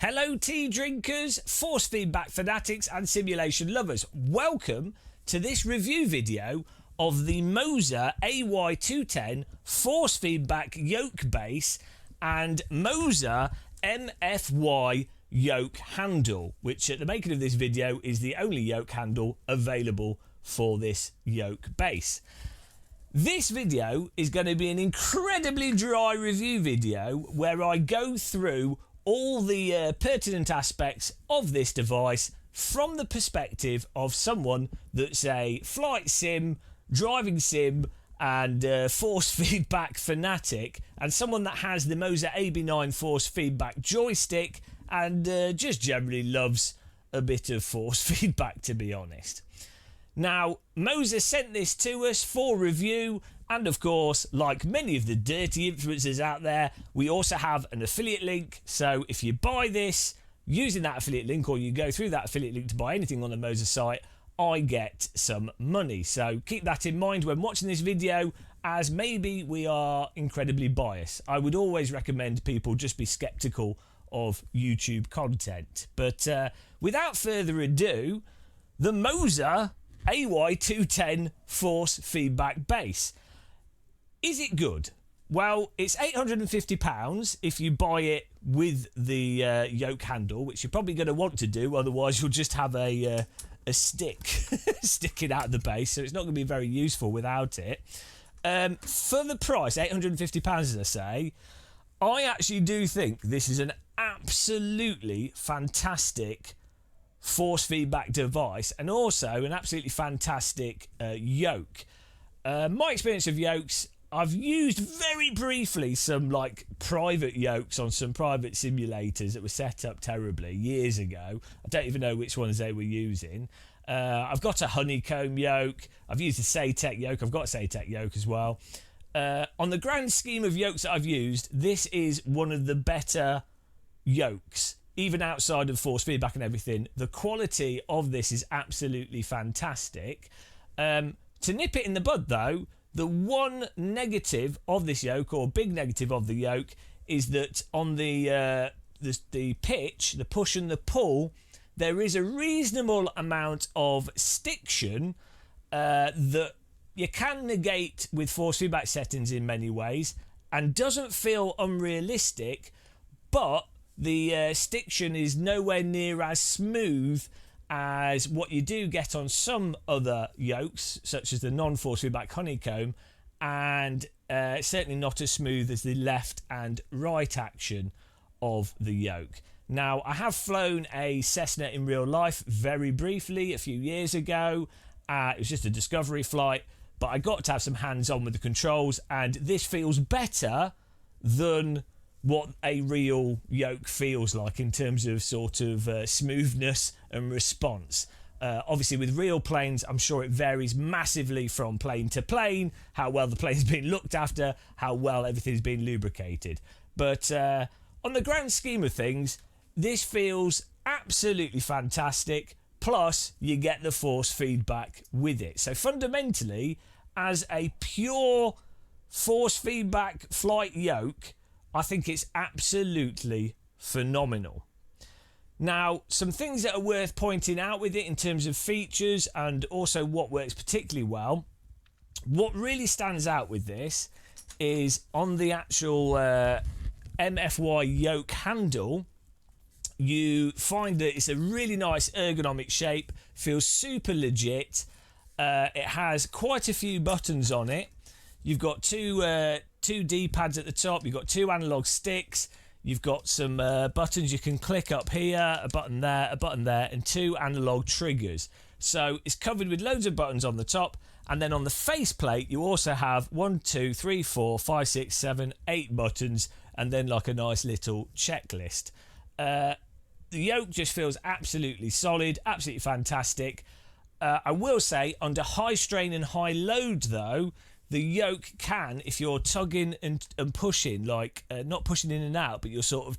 Hello tea drinkers, force feedback fanatics and simulation lovers. Welcome to this review video of the Moza AY210 force feedback yoke base and Moza MFY yoke handle, which at the making of this video is the only yoke handle available for this yoke base. This video is going to be an incredibly dry review video where I go through all the pertinent aspects of this device from the perspective of someone that's a flight sim, driving sim and force feedback fanatic, and someone that has the Moza AB9 force feedback joystick and just generally loves a bit of force feedback, to be honest. Now, Moza sent this to us for review, and of course, like many of the dirty influencers out there, we also have an affiliate link. So if you buy this using that affiliate link, or you go through that affiliate link to buy anything on the Moza site, I get some money. So keep that in mind when watching this video, as maybe we are incredibly biased. I would always recommend people just be skeptical of YouTube content. But without further ado, the Moza AY210 force feedback base. Is it good? Well, it's £850 if you buy it with the yoke handle, which you're probably going to want to do, otherwise you'll just have a stick sticking out of the base, so it's not going to be very useful without it. For the price, £850 as I say, I actually do think this is an absolutely fantastic force feedback device, and also an absolutely fantastic yoke. My experience of yokes, I've used very briefly some like private yokes on some private simulators that were set up terribly years ago. I don't even know which ones they were using. I've got a honeycomb yoke, I've used a Saytech yoke, I've got a Saytech yoke as well. On the grand scheme of yokes that I've used, this is one of the better yokes. Even outside of force feedback and everything, the quality of this is absolutely fantastic. To nip it in the bud though, the one negative of this yoke, or big negative of the yoke, is that on the pitch, the push and the pull, there is a reasonable amount of stiction that you can negate with force feedback settings in many ways, and doesn't feel unrealistic, but the stiction is nowhere near as smooth as what you do get on some other yokes, such as the non-force feedback honeycomb, and certainly not as smooth as the left and right action of the yoke. Now, I have flown a Cessna in real life very briefly a few years ago. It was just a discovery flight, but I got to have some hands-on with the controls, and this feels better than what a real yoke feels like in terms of sort of smoothness and response. Obviously with real planes, I'm sure it varies massively from plane to plane, how well the plane's been looked after, how well everything's been lubricated. But on the grand scheme of things, this feels absolutely fantastic, plus you get the force feedback with it. So fundamentally, as a pure force feedback flight yoke, I think it's absolutely phenomenal. Now, some things that are worth pointing out with it in terms of features and also what works particularly well. What really stands out with this is on the actual MFY yoke handle, you find that it's a really nice ergonomic shape, feels super legit. It has quite a few buttons on it. You've got two D-pads at the top, you've got two analog sticks, you've got some buttons you can click up here, a button there, and two analog triggers. So it's covered with loads of buttons on the top, and then on the faceplate you also have 1, 2, 3, 4, 5, 6, 7, 8 buttons, and then like a nice little checklist. The yoke just feels absolutely solid, absolutely fantastic. I will say, under high strain and high load though, the yoke can, if you're tugging and pushing, like not pushing in and out, but you're sort of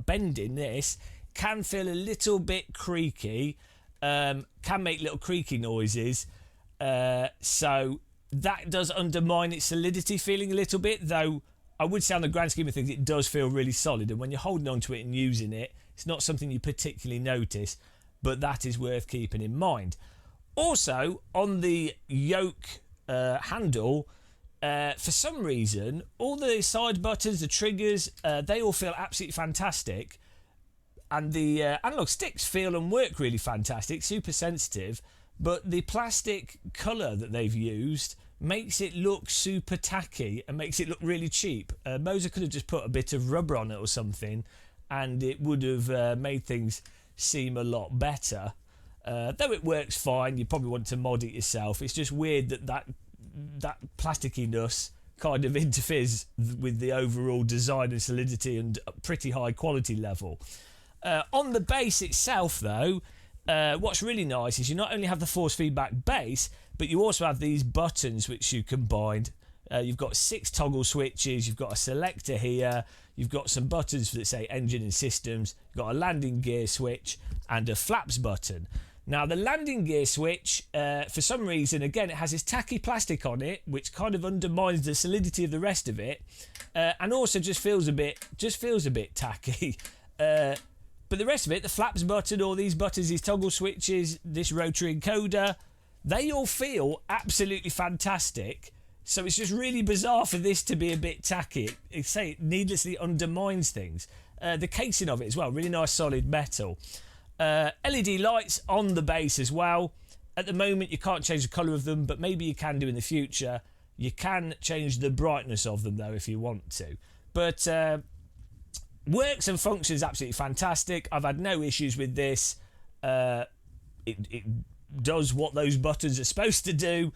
bending this, can feel a little bit creaky, can make little creaky noises. So that does undermine its solidity feeling a little bit, though I would say on the grand scheme of things it does feel really solid, and when you're holding on to it and using it, It's not something you particularly notice, but that is worth keeping in mind. Also, on the yoke handle, for some reason, all the side buttons, the triggers, they all feel absolutely fantastic. And the analog sticks feel and work really fantastic, super sensitive. But the plastic colour that they've used makes it look super tacky and makes it look really cheap. Moza could have just put a bit of rubber on it or something, and it would have made things seem a lot better. Though it works fine, you probably want to mod it yourself. It's just weird that plasticiness kind of interferes with the overall design and solidity and pretty high quality level. On the bass itself, though, what's really nice is you not only have the force feedback bass, but you also have these buttons which you combined. You've got 6 toggle switches, you've got a selector here, you've got some buttons that say engine and systems, you've got a landing gear switch and a flaps button. Now the landing gear switch, for some reason, again, it has this tacky plastic on it, which kind of undermines the solidity of the rest of it, and also just feels a bit tacky. But the rest of it, the flaps button, all these buttons, these toggle switches, this rotary encoder, they all feel absolutely fantastic. So it's just really bizarre for this to be a bit tacky. It needlessly undermines things. The casing of it as well, really nice solid metal. LED lights on the base as well. At the moment you can't change the colour of them, but maybe you can do in the future. You can change the brightness of them though if you want to. But works and functions absolutely fantastic. I've had no issues with this. It does what those buttons are supposed to do.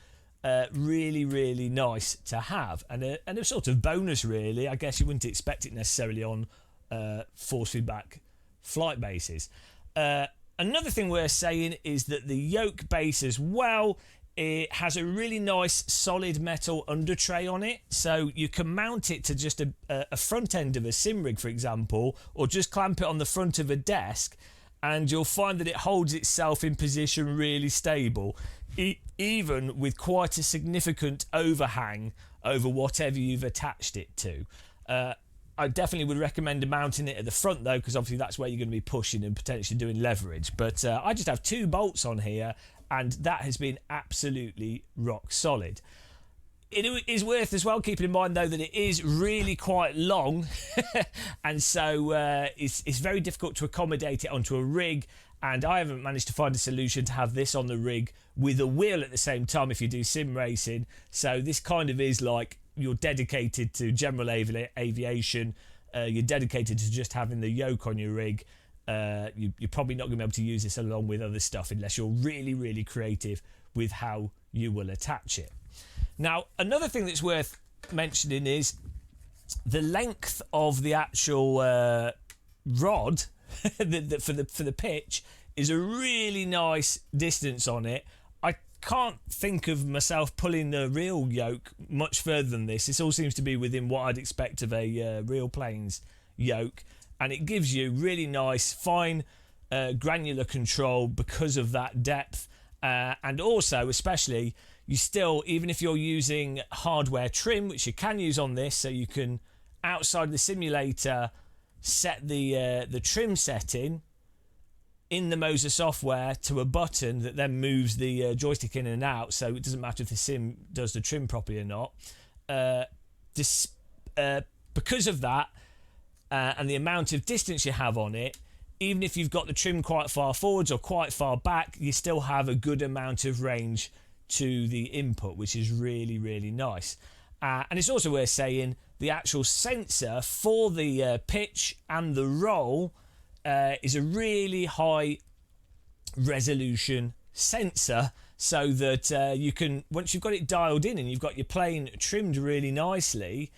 Really, really nice to have, and a sort of bonus really. I guess you wouldn't expect it necessarily on force feedback flight bases. Another thing worth saying is that the yoke base as well, it has a really nice solid metal under tray on it, so you can mount it to just a front end of a sim rig, for example, or just clamp it on the front of a desk, and you'll find that it holds itself in position really stable, even with quite a significant overhang over whatever you've attached it to. I definitely would recommend mounting it at the front though, because obviously that's where you're going to be pushing and potentially doing leverage. But I just have 2 bolts on here, and that has been absolutely rock solid. It is worth as well keeping in mind though that it is really quite long, and so it's very difficult to accommodate it onto a rig. And I haven't managed to find a solution to have this on the rig with a wheel at the same time if you do sim racing. So this kind of is like you're dedicated to general aviation, you're dedicated to just having the yoke on your rig. You're probably not going to be able to use this along with other stuff unless you're really, really creative with how you will attach it. Now, another thing that's worth mentioning is the length of the actual rod for the pitch is a really nice distance on it. I can't think of myself pulling the real yoke much further than this. This all seems to be within what I'd expect of a real plane's yoke, and it gives you really nice fine granular control because of that depth, and also especially you still, even if you're using hardware trim, which you can use on this, so you can outside the simulator set the trim setting in the Moza software to a button that then moves the joystick in and out, so it doesn't matter if the sim does the trim properly or not. Because of that and the amount of distance you have on it, even if you've got the trim quite far forwards or quite far back, you still have a good amount of range to the input, which is really, really nice. And it's also worth saying the actual sensor for the pitch and the roll is a really high resolution sensor, so that you can, once you've got it dialed in and you've got your plane trimmed really nicely,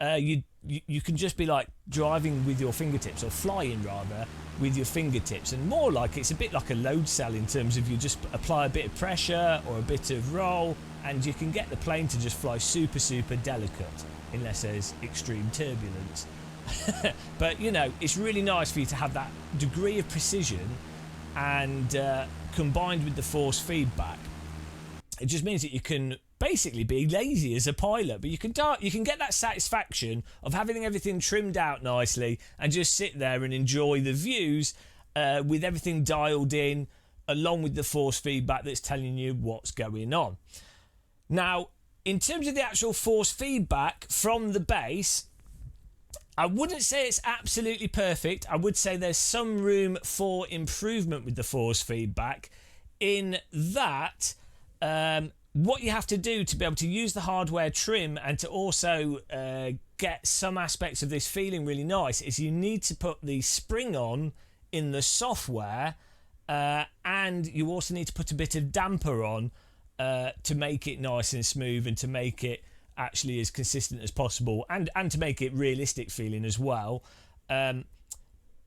you can just be like driving with your fingertips, or flying rather with your fingertips, and more like it's a bit like a load cell in terms of you just apply a bit of pressure or a bit of roll and you can get the plane to just fly super, super delicate unless there's extreme turbulence. But you know, it's really nice for you to have that degree of precision, and combined with the force feedback, it just means that you can basically be lazy as a pilot, but you can get that satisfaction of having everything trimmed out nicely and just sit there and enjoy the views with everything dialed in, along with the force feedback that's telling you what's going on. Now, in terms of the actual force feedback from the base, I wouldn't say it's absolutely perfect. I would say there's some room for improvement with the force feedback, in that what you have to do to be able to use the hardware trim and to also get some aspects of this feeling really nice is you need to put the spring on in the software, and you also need to put a bit of damper on to make it nice and smooth and to make it actually as consistent as possible, and to make it realistic feeling as well.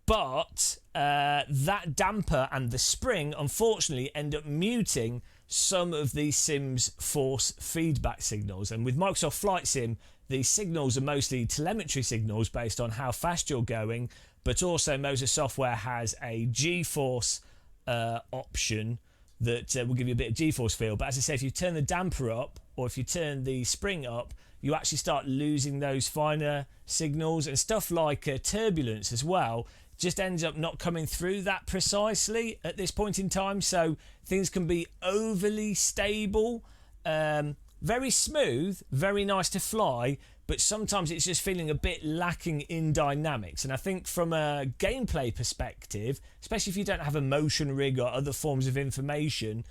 But that damper and the spring unfortunately end up muting some of the sim's force feedback signals. And with Microsoft Flight Sim, the signals are mostly telemetry signals based on how fast you're going, but also Moza software has a G-force option that will give you a bit of G-force feel. But as I say, if you turn the damper up or if you turn the spring up, you actually start losing those finer signals, and stuff like turbulence as well just ends up not coming through that precisely at this point in time. So things can be overly stable, very smooth, very nice to fly, but sometimes it's just feeling a bit lacking in dynamics. And I think from a gameplay perspective, especially if you don't have a motion rig or other forms of information,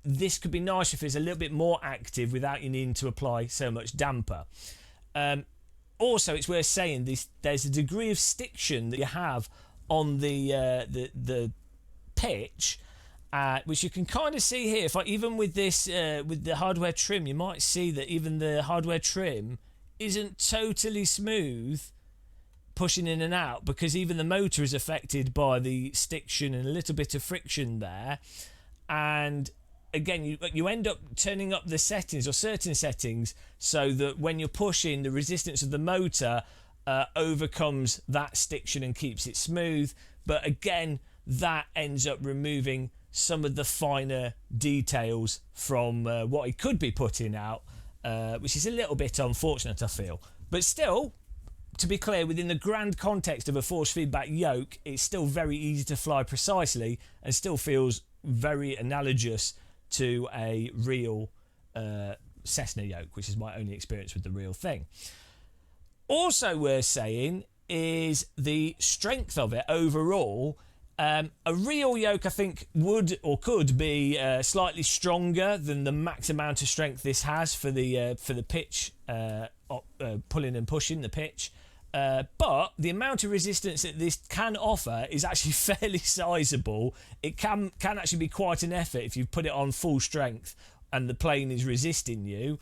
this could be nice if it's a little bit more active without you needing to apply so much damper. Also, it's worth saying there's a degree of stiction that you have on the pitch, which you can kind of see here. Even with this, with the hardware trim, you might see that even the hardware trim isn't totally smooth pushing in and out, because even the motor is affected by the stiction and a little bit of friction there. And again, you end up turning up the settings or certain settings so that when you're pushing, the resistance of the motor overcomes that stiction and keeps it smooth. But again, that ends up removing some of the finer details from what it could be putting out, which is a little bit unfortunate, I feel. But still, to be clear, within the grand context of a force feedback yoke, it's still very easy to fly precisely and still feels very analogous to a real Cessna yoke, which is my only experience with the real thing. Also worth saying is the strength of it overall. A real yoke, I think, would or could be slightly stronger than the max amount of strength this has for the pitch, pulling and pushing the pitch. But the amount of resistance that this can offer is actually fairly sizable. It can actually be quite an effort if you put it on full strength and the plane is resisting you.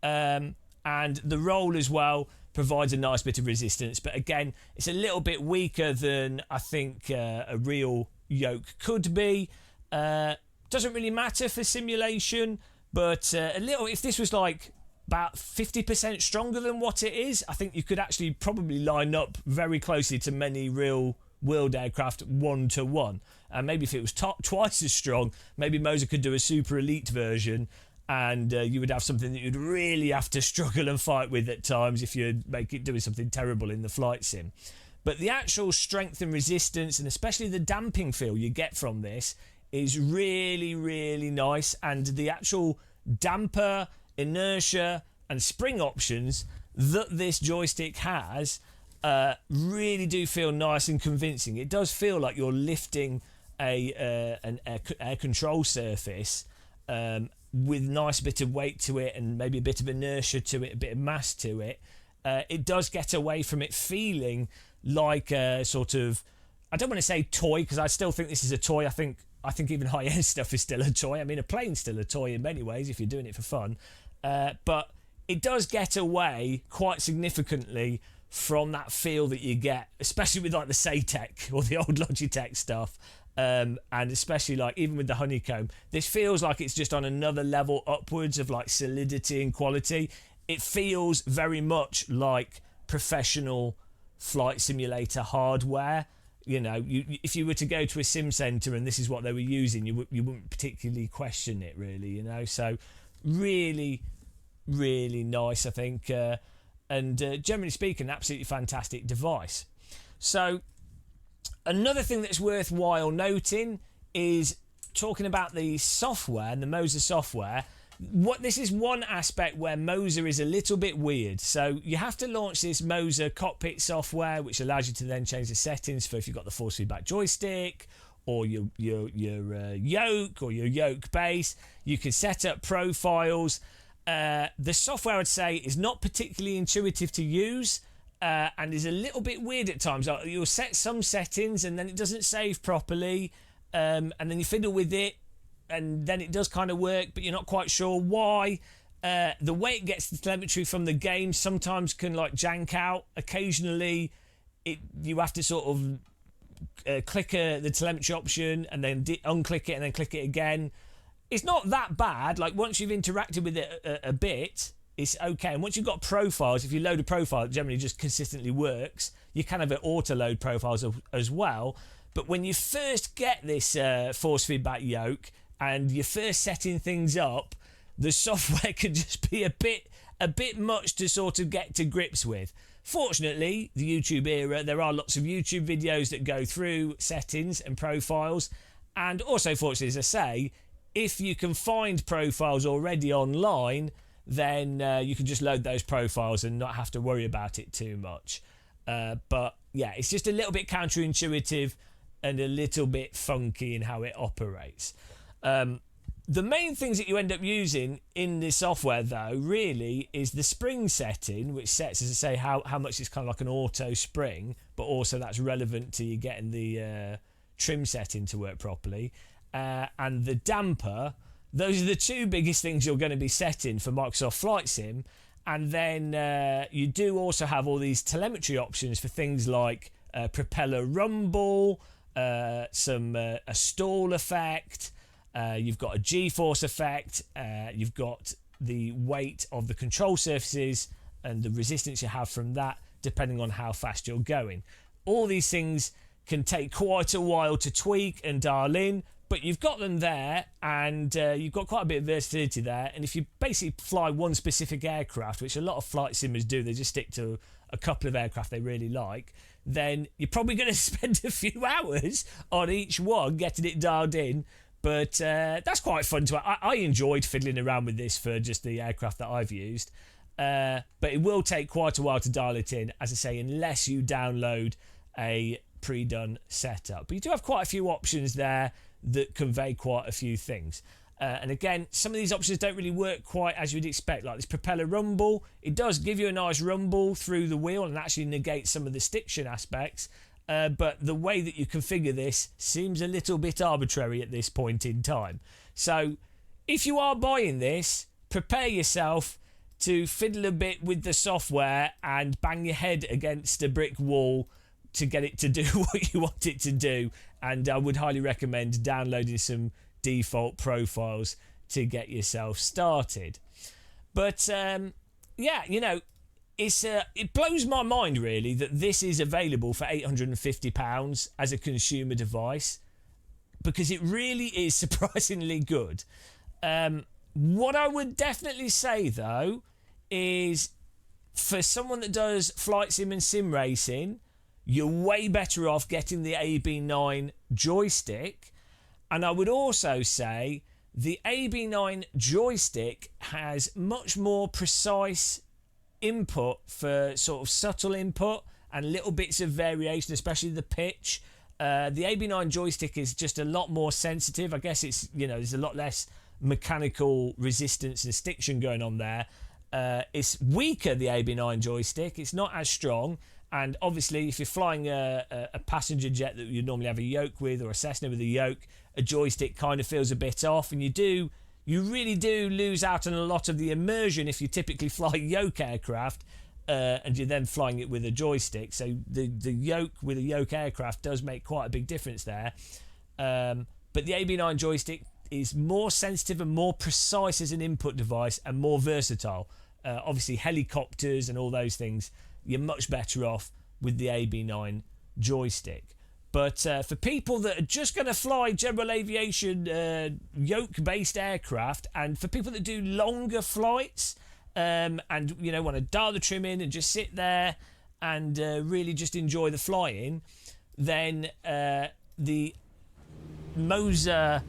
And the roll as well provides a nice bit of resistance, but again, it's a little bit weaker than I think a real yoke could be. Doesn't really matter for simulation, but a little, if this was like about 50% stronger than what it is, I think you could actually probably line up very closely to many real world aircraft 1-to-1. And maybe if it was twice as strong, maybe Moza could do a super elite version, and you would have something that you'd really have to struggle and fight with at times if you make it doing something terrible in the flight sim. But the actual strength and resistance, and especially the damping feel you get from this, is really, really nice. And the actual damper, inertia and spring options that this joystick has really do feel nice and convincing. It does feel like you're lifting an air control surface with nice bit of weight to it and maybe a bit of inertia to it, a bit of mass to it. It does get away from it feeling like a sort of, I don't want to say toy, because I still think this is a toy. I think even high-end stuff is still a toy. I mean, a plane's still a toy in many ways if you're doing it for fun. But it does get away quite significantly from that feel that you get, especially with like the Saytech or the old Logitech stuff. And especially like even with the honeycomb, this feels like it's just on another level upwards of like solidity and quality. It feels very much like professional flight simulator hardware. You know, if you were to go to a sim center and this is what they were using, you wouldn't particularly question it, really, you know. So really, really nice, I think, and generally speaking, absolutely fantastic device. So another thing that's worthwhile noting is talking about the software and the Moza software. This is one aspect where Moza is a little bit weird. So you have to launch this Moza cockpit software, which allows you to then change the settings for if you've got the force feedback joystick or your yoke or your yoke base. You can set up profiles. The software, I'd say, is not particularly intuitive to use and is a little bit weird at times. You'll set some settings and then it doesn't save properly, and then you fiddle with it and then it does kind of work, but you're not quite sure why. The way it gets the telemetry from the game sometimes can like jank out. Occasionally you have to sort of click the telemetry option and then unclick it and then click it again. It's not that bad. Like once you've interacted with it a bit, it's okay. And once you've got profiles, if you load a profile, it generally just consistently works. You can have it auto load profiles as well. But when you first get this force feedback yoke and you're first setting things up, the software can just be a bit much to sort of get to grips with. Fortunately, the YouTube era, there are lots of YouTube videos that go through settings and profiles. And also, fortunately, as I say, if you can find profiles already online, then you can just load those profiles and not have to worry about it too much. But yeah, it's just a little bit counterintuitive and a little bit funky in how it operates. The main things that you end up using in this software, though, really is the spring setting, which sets, as I say, how much it's kind of like an auto spring, but also that's relevant to you getting the trim setting to work properly. And the damper, those are the two biggest things you're going to be setting for Microsoft Flight Sim. And then you do also have all these telemetry options for things like propeller rumble, a stall effect, you've got a G-force effect, you've got the weight of the control surfaces and the resistance you have from that, depending on how fast you're going. All these things can take quite a while to tweak and dial in, but you've got them there, and you've got quite a bit of versatility there. And if you basically fly one specific aircraft, which a lot of flight simmers do, they just stick to a couple of aircraft they really like, then you're probably going to spend a few hours on each one getting it dialed in. But that's quite fun to. I enjoyed fiddling around with this for just the aircraft that I've used. But it will take quite a while to dial it in, as I say, unless you download a pre-done setup. But you do have quite a few options there that convey quite a few things. And again, some of these options don't really work quite as you'd expect. Like this propeller rumble, it does give you a nice rumble through the wheel and actually negates some of the stiction aspects. But the way that you configure this seems a little bit arbitrary at this point in time. So if you are buying this, prepare yourself to fiddle a bit with the software and bang your head against a brick wall to get it to do what you want it to do. And I would highly recommend downloading some default profiles to get yourself started. But yeah, you know, it blows my mind really that this is available for £850 as a consumer device, because it really is surprisingly good. What I would definitely say though is, for someone that does flight sim and sim racing, you're way better off getting the AB9 joystick. And I would also say the AB9 joystick has much more precise input for sort of subtle input and little bits of variation, especially the pitch. The AB9 joystick is just a lot more sensitive. I guess it's, you know, there's a lot less mechanical resistance and stiction going on there. It's weaker, the AB9 joystick. It's not as strong. And obviously, if you're flying a passenger jet that you normally have a yoke with, or a Cessna with a yoke, a joystick kind of feels a bit off, and you really do lose out on a lot of the immersion if you typically fly yoke aircraft and you're then flying it with a joystick. So the yoke with a yoke aircraft does make quite a big difference there. But the AB9 joystick is more sensitive and more precise as an input device and more versatile. Obviously, helicopters and all those things, you're much better off with the AB9 joystick. But for people that are just going to fly general aviation yoke-based aircraft, and for people that do longer flights, and want to dial the trim in and just sit there and really just enjoy the flying, then the Moza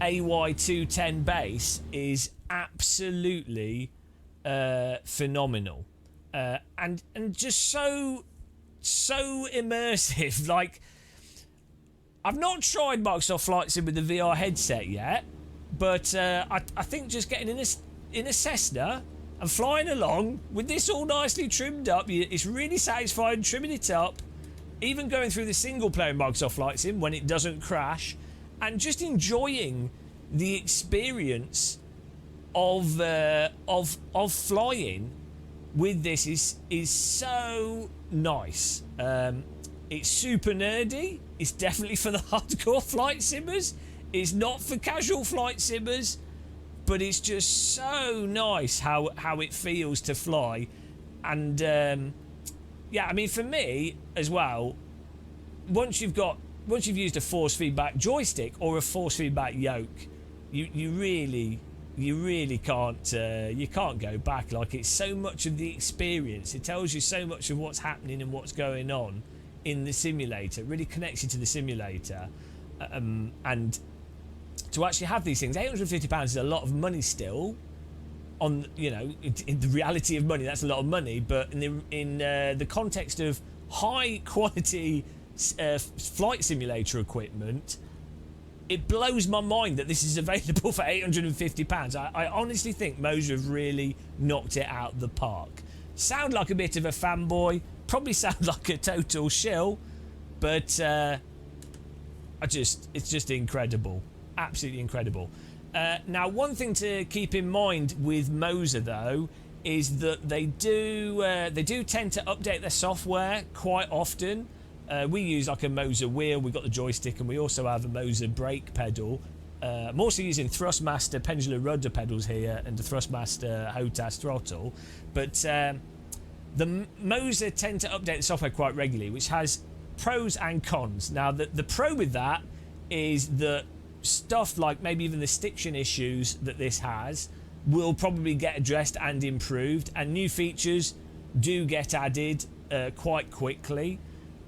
AY210 base is absolutely phenomenal, and just so immersive. Like, I've not tried Microsoft Flight Sim with the VR headset yet, but I think just getting in a Cessna and flying along with this all nicely trimmed up, it's really satisfying trimming it up, even going through the single player in Microsoft Flight Sim when it doesn't crash, and just enjoying the experience of flying with this is so nice. It's super nerdy. It's definitely for the hardcore flight simmers. It's not for casual flight simmers, but it's just so nice how it feels to fly. And yeah, I mean, for me as well, once you've used a force feedback joystick or a force feedback yoke, you really can't you can't go back. Like, it's so much of the experience. It tells you so much of what's happening and what's going on in the simulator. It really connects you to the simulator, and to actually have these things, £850 is a lot of money still. On in the reality of money, that's a lot of money, but in the context of high quality flight simulator equipment, it blows my mind that this is available for £850. I honestly think Moza have really knocked it out the park. Sound like a bit of a fanboy, probably sound like a total shill, but it's just incredible, absolutely incredible. Now, one thing to keep in mind with Moza though is that they do tend to update their software quite often. We use like a Moza wheel, we've got the joystick, and we also have a Moza brake pedal. I'm also using Thrustmaster pendular rudder pedals here and the Thrustmaster HOTAS throttle. But the Moza tend to update the software quite regularly, which has pros and cons. Now, the pro with that is that stuff like maybe even the stiction issues that this has will probably get addressed and improved, and new features do get added quite quickly.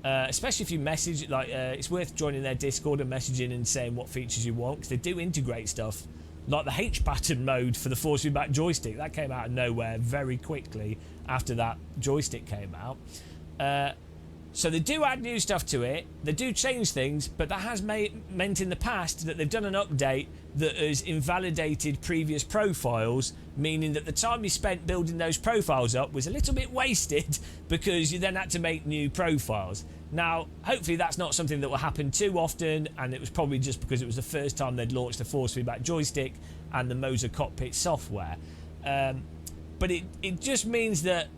Especially if you message, like, it's worth joining their Discord and messaging and saying what features you want, because they do integrate stuff like the H pattern mode for the force feedback joystick. That came out of nowhere very quickly after that joystick came out. So they do add new stuff to it, they do change things, but that has meant in the past that they've done an update that has invalidated previous profiles, meaning that the time you spent building those profiles up was a little bit wasted because you then had to make new profiles. Now, hopefully that's not something that will happen too often, and it was probably just because it was the first time they'd launched the force feedback joystick and the Moza cockpit software. But it just means that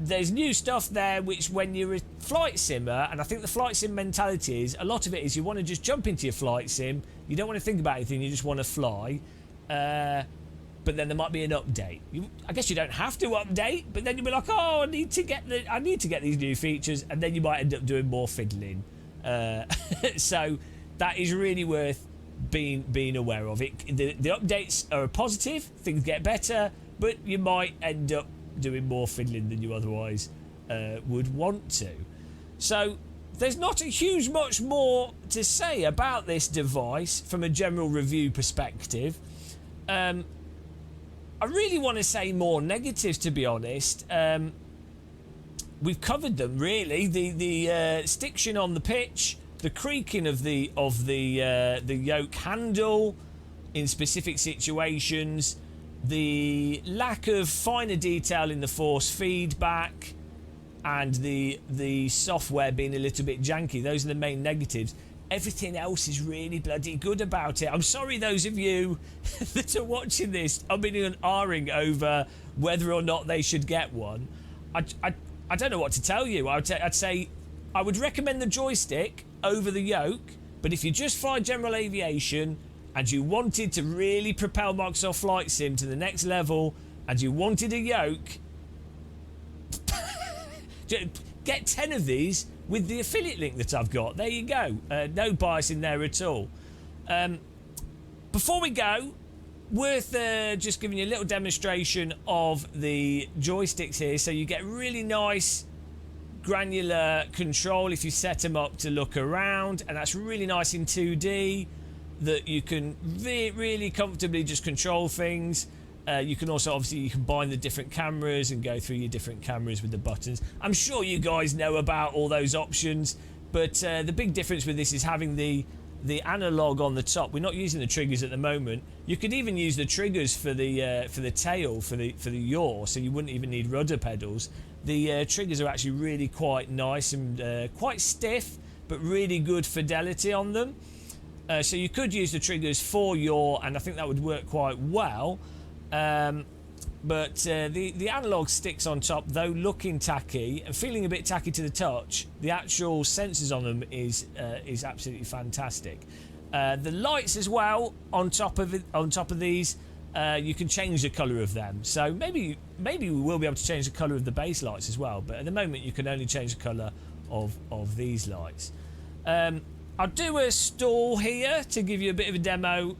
there's new stuff there, which when you're a flight simmer, and I think the flight sim mentality is, a lot of it is you want to just jump into your flight sim, you don't want to think about anything, you just want to fly. But then there might be an update. I guess you don't have to update, but then you'll be like, oh, I need to get these new features, and then you might end up doing more fiddling. So that is really worth being aware of. The updates are a positive, things get better, but you might end up doing more fiddling than you otherwise would want to. So there's not a huge much more to say about this device from a general review perspective. I really want to say more negatives, to be honest. We've covered them really. The stiction on the pitch, the creaking of the yoke handle in specific situations, the lack of finer detail in the force feedback, and the software being a little bit janky. Those are the main negatives. Everything else is really bloody good about it. I'm sorry those of you that are watching this are being and ahhing over whether or not they should get one. I don't know what to tell you. I'd say I would recommend the joystick over the yoke, but if you just fly general aviation and you wanted to really propel Microsoft Flight Sim to the next level and you wanted a yoke, get 10 of these with the affiliate link that I've got. There you go. No bias in there at all. Before we go, worth just giving you a little demonstration of the joysticks here, so you get really nice granular control if you set them up to look around, and that's really nice in 2D, that you can really comfortably just control things. You can also obviously combine the different cameras and go through your different cameras with the buttons. I'm sure you guys know about all those options, but the big difference with this is having the analog on the top. We're not using the triggers at the moment. You could even use the triggers for the tail, for the yaw, so you wouldn't even need rudder pedals. The triggers are actually really quite nice and quite stiff, but really good fidelity on them. So you could use the triggers for yaw, and I think that would work quite well. But the analog sticks on top, though looking tacky and feeling a bit tacky to the touch, the actual sensors on them is absolutely fantastic. The lights as well on top of these, you can change the colour of them. So maybe we will be able to change the colour of the base lights as well. But at the moment, you can only change the colour of these lights. I'll do a stall here to give you a bit of a demo.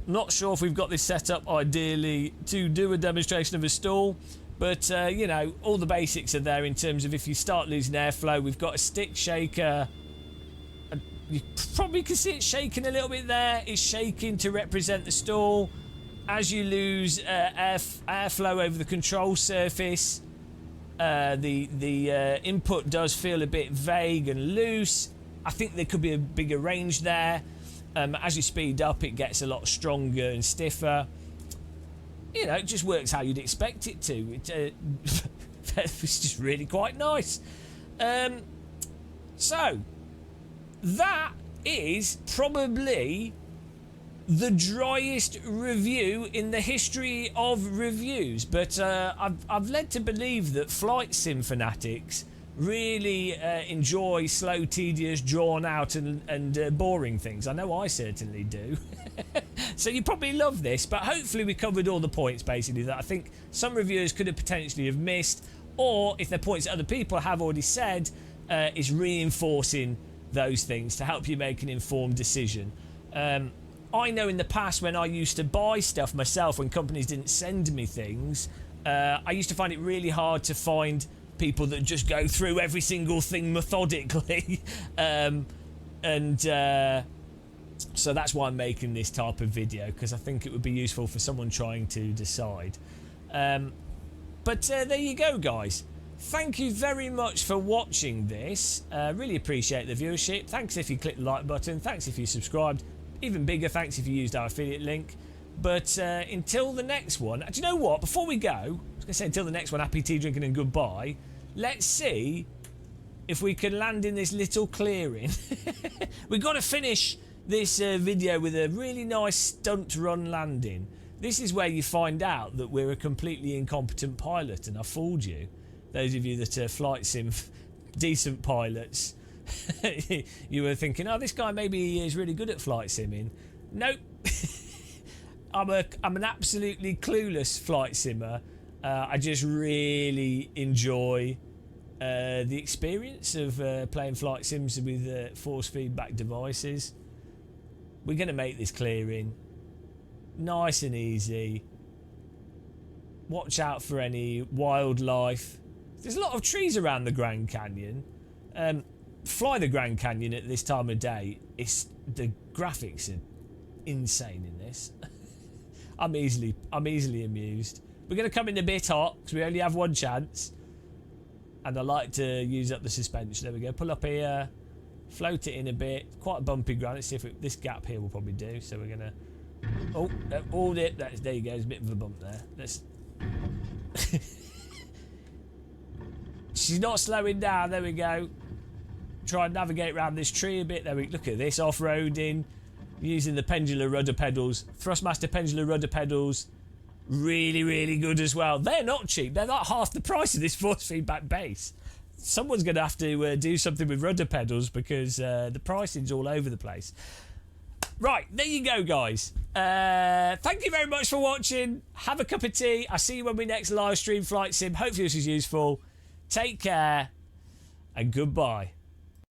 Not sure if we've got this set up ideally to do a demonstration of a stall, but you know, all the basics are there in terms of if you start losing airflow. We've got a stick shaker. You probably can see it shaking a little bit there. It's shaking to represent the stall. As you lose airflow over the control surface, the input does feel a bit vague and loose. I think there could be a bigger range there. As you speed up, it gets a lot stronger and stiffer. You know, it just works how you'd expect it to. It's just really quite nice. So, that is probably the driest review in the history of reviews. But I've led to believe that flight sim fanatics really enjoy slow, tedious, drawn out and boring things. I know I certainly do. So you probably love this, but hopefully we covered all the points basically that I think some reviewers could have potentially have missed, or if they're points that other people have already said, is reinforcing those things to help you make an informed decision. I know in the past when I used to buy stuff myself, when companies didn't send me things, I used to find it really hard to find people that just go through every single thing methodically. So that's why I'm making this type of video, because I think it would be useful for someone trying to decide. But there you go, guys. Thank you very much for watching this. Really appreciate the viewership. Thanks if you clicked the like button. Thanks if you subscribed. Even bigger thanks if you used our affiliate link. But until the next one, do you know what? Before we go, I was going to say until the next one, happy tea drinking and goodbye. Let's see if we can land in this little clearing. We've got to finish this video with a really nice stunt run landing. This is where you find out that we're a completely incompetent pilot and I fooled you. Those of you that are flight sim decent pilots, you were thinking, oh, this guy maybe is really good at flight simming. Nope. I'm an absolutely clueless flight simmer. I just really enjoy the experience of playing flight sims with force feedback devices. We're going to make this clearing nice and easy. Watch out for any wildlife. There's a lot of trees around the Grand Canyon. Fly the Grand Canyon at this time of day. The graphics are insane in this. I'm easily amused. We're going to come in a bit hot because we only have one chance. And I like to use up the suspension. There we go. Pull up here. Float it in a bit. Quite a bumpy ground. Let's see if this gap here will probably do. So we're going to... Oh, there you go. There's a bit of a bump there. Let's... She's not slowing down. There we go. Try and navigate around this tree a bit. There we look at this. Off-roading. Using the pendular rudder pedals. Thrustmaster pendular rudder pedals. Really, really good as well. They're not cheap. They're like half the price of this force feedback base. Someone's going to have to do something with rudder pedals because the pricing's all over the place. Right, there you go, guys. Thank you very much for watching. Have a cup of tea. I'll see you when we next live stream flight sim. Hopefully this is useful. Take care and goodbye.